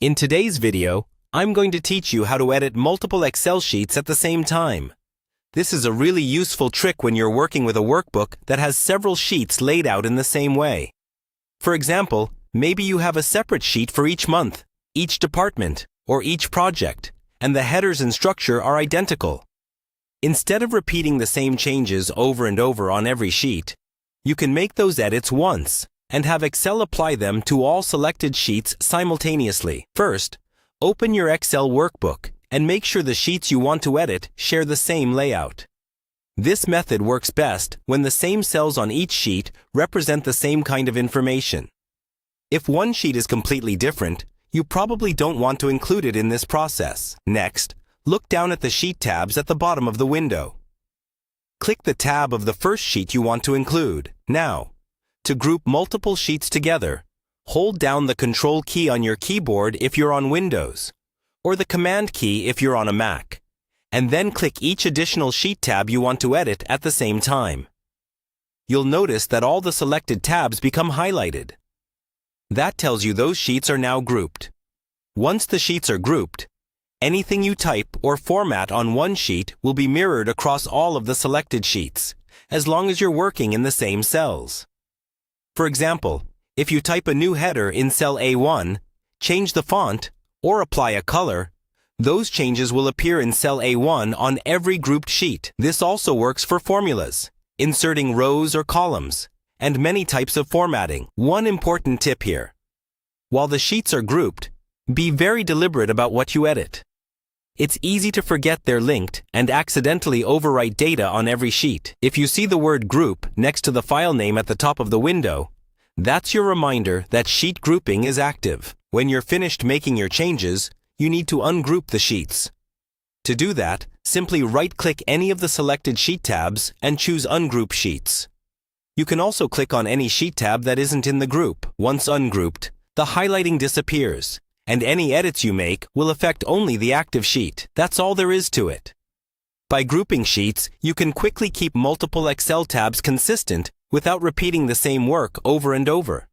In today's video, I'm going to teach you how to edit multiple Excel sheets at the same time. This is a really useful trick when you're working with a workbook that has several sheets laid out in the same way. For example, maybe you have a separate sheet for each month, each department, or each project, and the headers and structure are identical. Instead of repeating the same changes over and over on every sheet, you can make those edits once and have Excel apply them to all selected sheets simultaneously. First, open your Excel workbook and make sure the sheets you want to edit share the same layout. This method works best when the same cells on each sheet represent the same kind of information. If one sheet is completely different, you probably don't want to include it in this process. Next, look down at the sheet tabs at the bottom of the window. Click the tab of the first sheet you want to include. Now, to group multiple sheets together, hold down the Control key on your keyboard if you're on Windows, or the Command key if you're on a Mac, and then click each additional sheet tab you want to edit at the same time. You'll notice that all the selected tabs become highlighted. That tells you those sheets are now grouped. Once the sheets are grouped, anything you type or format on one sheet will be mirrored across all of the selected sheets, as long as you're working in the same cells. For example, if you type a new header in cell A1, change the font, or apply a color, those changes will appear in cell A1 on every grouped sheet. This also works for formulas, inserting rows or columns, and many types of formatting. One important tip here: while the sheets are grouped, be very deliberate about what you edit. It's easy to forget they're linked and accidentally overwrite data on every sheet. If you see the word group next to the file name at the top of the window, that's your reminder that sheet grouping is active. When you're finished making your changes, you need to ungroup the sheets. To do that, simply right-click any of the selected sheet tabs and choose Ungroup Sheets. You can also click on any sheet tab that isn't in the group. Once ungrouped, the highlighting disappears, and any edits you make will affect only the active sheet. That's all there is to it. By grouping sheets, you can quickly keep multiple Excel tabs consistent without repeating the same work over and over.